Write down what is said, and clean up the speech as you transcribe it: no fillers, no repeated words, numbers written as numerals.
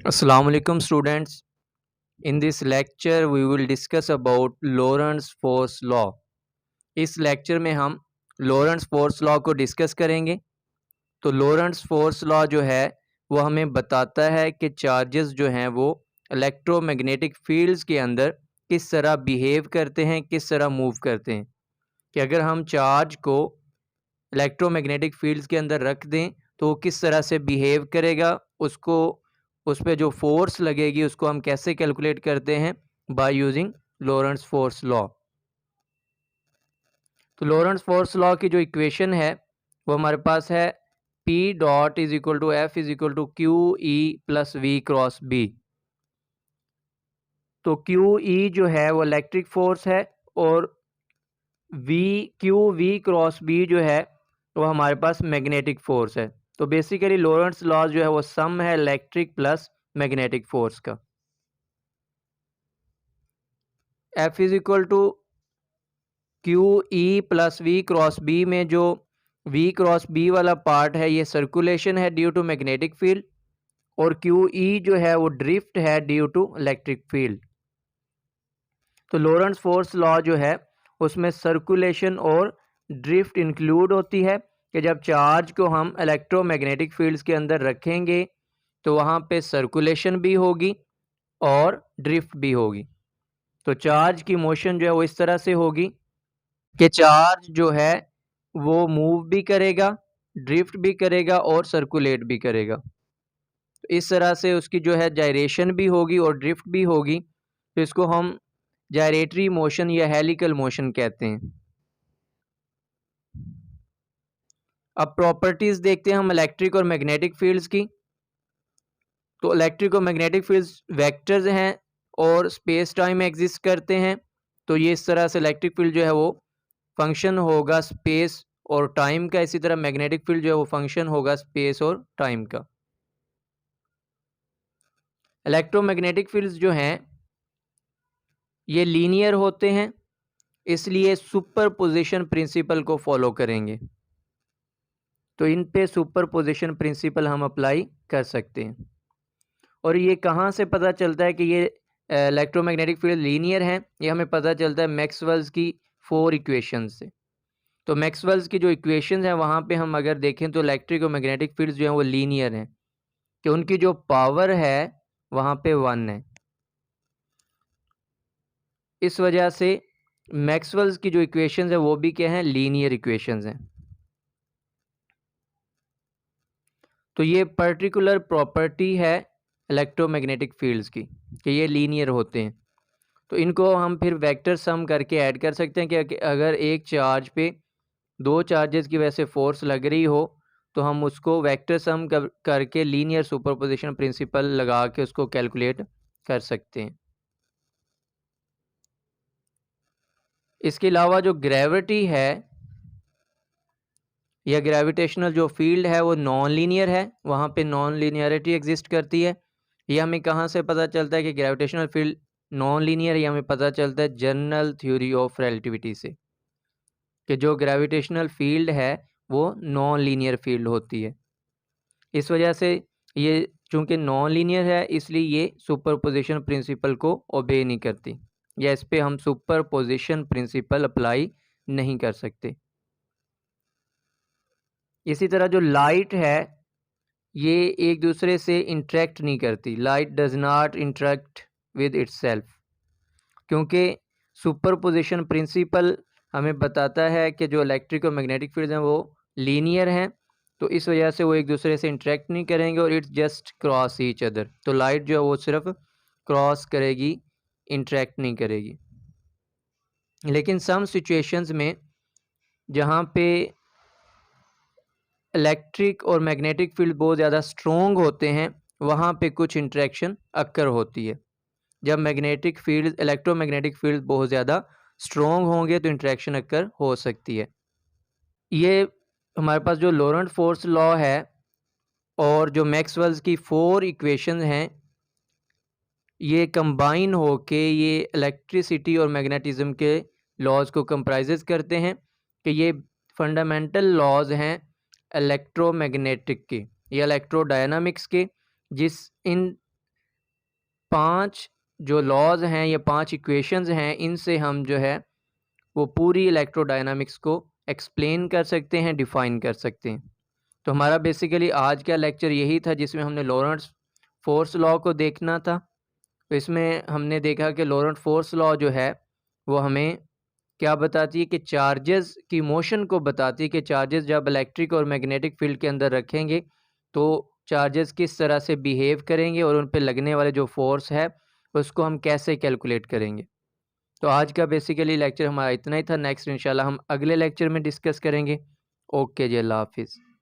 Assalamu alaikum students. In this lecture we will discuss about Lorentz force law. इस lecture में हम Lorentz force law को discuss करेंगे। तो लॉरेंट्स फोर्स लॉ जो है वो हमें बताता है कि चार्जेस जो हैं वो इलेक्ट्रोमैग्नेटिक फील्ड्स के अंदर किस तरह बिहेव करते हैं, किस तरह मूव करते हैं। कि अगर हम चार्ज को इलेक्ट्रोमैग्नेटिक फील्ड्स के अंदर रख दें तो वो किस तरह से बिहेव करेगा, उसको उस पर जो फोर्स लगेगी उसको हम कैसे कैलकुलेट करते हैं by using Lorentz force law. तो लॉरेंट्स फोर्स लॉ की जो इक्वेशन है वो हमारे पास है P dot is equal to F is equal to Q E plus V cross B. तो क्यू ई जो है वो इलेक्ट्रिक फोर्स है और वी क्रॉस बी जो है वो हमारे पास मैग्नेटिक फोर्स है। तो बेसिकली लॉरेंट्स लॉ जो है वो सम है इलेक्ट्रिक प्लस मैग्नेटिक फोर्स का। F is equal to Q E plus V cross B में जो वी क्रॉस बी वाला पार्ट है ये सर्कुलेशन है ड्यू टू मैग्नेटिक फील्ड और क्यू ई जो है वो ड्रिफ्ट है ड्यू टू इलेक्ट्रिक फील्ड। तो लॉरेंट्स फोर्स लॉ जो है उसमें सर्कुलेशन और ड्रिफ्ट इंक्लूड होती है कि जब चार्ज को हम इलेक्ट्रोमैग्नेटिक फील्ड्स के अंदर रखेंगे तो वहाँ पे सर्कुलेशन भी होगी और ड्रिफ्ट भी होगी। तो चार्ज की मोशन जो है वो इस तरह से होगी कि चार्ज जो है वो मूव भी करेगा, ड्रिफ्ट भी करेगा और सर्कुलेट भी करेगा। तो इस तरह से उसकी जो है जायरेशन भी होगी और ड्रिफ्ट भी होगी। तो इसको हम जायरेटरी मोशन या हेलिकल मोशन कहते हैं। अब प्रॉपर्टीज देखते हैं हम इलेक्ट्रिक और मैग्नेटिक फील्ड्स की। तो इलेक्ट्रिक और मैग्नेटिक फील्ड्स वेक्टर्स हैं और स्पेस टाइम में एग्जिस्ट करते हैं। तो ये इस तरह से इलेक्ट्रिक फील्ड जो है वो फंक्शन होगा स्पेस और टाइम का, इसी तरह मैग्नेटिक फील्ड जो है वो फंक्शन होगा स्पेस और टाइम का। इलेक्ट्रोमैग्नेटिक फील्ड्स जो हैं ये लीनियर होते हैं, इसलिए सुपरपोजिशन प्रिंसिपल को फॉलो करेंगे। तो इन पे सुपरपोजिशन प्रिंसिपल हम अप्लाई कर सकते हैं। और ये कहाँ से पता चलता है कि ये इलेक्ट्रोमैग्नेटिक फील्ड लीनियर हैं? ये हमें पता चलता है मैक्सवेल्स की 4 इक्वेशन से। तो मैक्सवेल्स की जो इक्वेशन है वहाँ पे हम अगर देखें तो इलेक्ट्रिक और मैग्नेटिक फील्ड्स जो हैं वो लीनियर हैं कि उनकी जो पावर है वहाँ पे 1 है। इस वजह से मैक्सवेल्स की जो इक्वेशंस है वो भी क्या हैं, लीनियर इक्वेशंस हैं। तो ये पर्टिकुलर प्रॉपर्टी है इलेक्ट्रोमैग्नेटिक फील्ड्स की कि ये लीनियर होते हैं। तो इनको हम फिर वेक्टर सम करके ऐड कर सकते हैं कि अगर एक चार्ज पे 2 चार्जेस की वजह से फोर्स लग रही हो तो हम उसको वेक्टर सम करके लीनियर सुपरपोजिशन प्रिंसिपल लगा के उसको कैलकुलेट कर सकते हैं। इसके अलावा जो ग्रेविटी है या ग्रेविटेशनल जो फील्ड है वो नॉन लीनियर है, वहाँ पे नॉन लीनियरिटी एग्जिस्ट करती है। ये हमें कहाँ से पता चलता है कि ग्रेविटेशनल फील्ड नॉन लीनियर? ये हमें पता चलता है जनरल थ्योरी ऑफ रिलेटिविटी से कि जो ग्रेविटेशनल फील्ड है वो नॉन लीनियर फील्ड होती है। इस वजह से ये चूँकि नॉन लीनियर है इसलिए ये सुपरपोजिशन प्रिंसिपल को ओबे नहीं करती या इस पे हम सुपरपोजिशन प्रिंसिपल अप्लाई नहीं कर सकते। इसी तरह जो लाइट है ये एक दूसरे से इंटरेक्ट नहीं करती। Light does not interact with itself क्योंकि सुपरपोजिशन प्रिंसिपल हमें बताता है कि जो इलेक्ट्रिक और मैग्नेटिक फील्ड हैं वो लीनियर हैं। तो इस वजह से वो एक दूसरे से इंटरेक्ट नहीं करेंगे और it's just cross each other. तो लाइट जो है वो सिर्फ क्रॉस करेगी, इंटरेक्ट नहीं करेगी। लेकिन सम सिचुएशंस में जहाँ पे इलेक्ट्रिक और मैग्नेटिक फील्ड बहुत ज़्यादा स्ट्रॉन्ग होते हैं वहाँ पे कुछ इंटरेक्शन अक्कर होती है। जब मैग्नेटिक फील्ड इलेक्ट्रोमैग्नेटिक फील्ड बहुत ज़्यादा स्ट्रॉन्ग होंगे तो इंटरेक्शन अक्कर हो सकती है। ये हमारे पास जो लॉरेंट फोर्स लॉ है और जो मैक्सवेल्स की 4 इक्वेशन हैं ये कंबाइन होके ये इलेक्ट्रिसिटी और मैग्नेटिज्म के लॉज को कंप्राइजेस करते हैं कि ये फंडामेंटल लॉज हैं इलेक्ट्रोमैग्नेटिक के या इलेक्ट्रोडायनामिक्स के, जिस इन 5 जो लॉज़ हैं, ये 5 इक्वेशंस हैं, इनसे हम जो है वो पूरी इलेक्ट्रोडायनामिक्स को एक्सप्लेन कर सकते हैं, डिफ़ाइन कर सकते हैं। तो हमारा बेसिकली आज का लेक्चर यही था जिसमें हमने लॉरेंट्ज़ फ़ोर्स लॉ को देखना था। तो इसमें हमने देखा कि लॉरेंट फ़ोर्स लॉ जो है वो हमें क्या बताती है कि चार्जेस की मोशन को बताती है कि चार्जेस जब इलेक्ट्रिक और मैग्नेटिक फील्ड के अंदर रखेंगे तो चार्जेस किस तरह से बिहेव करेंगे और उन पे लगने वाले जो फोर्स है उसको हम कैसे कैलकुलेट करेंगे। तो आज का बेसिकली लेक्चर हमारा इतना ही था। नेक्स्ट इंशाल्लाह हम अगले लेक्चर में डिस्कस करेंगे। ओके जी, अल्लाह हाफिज़।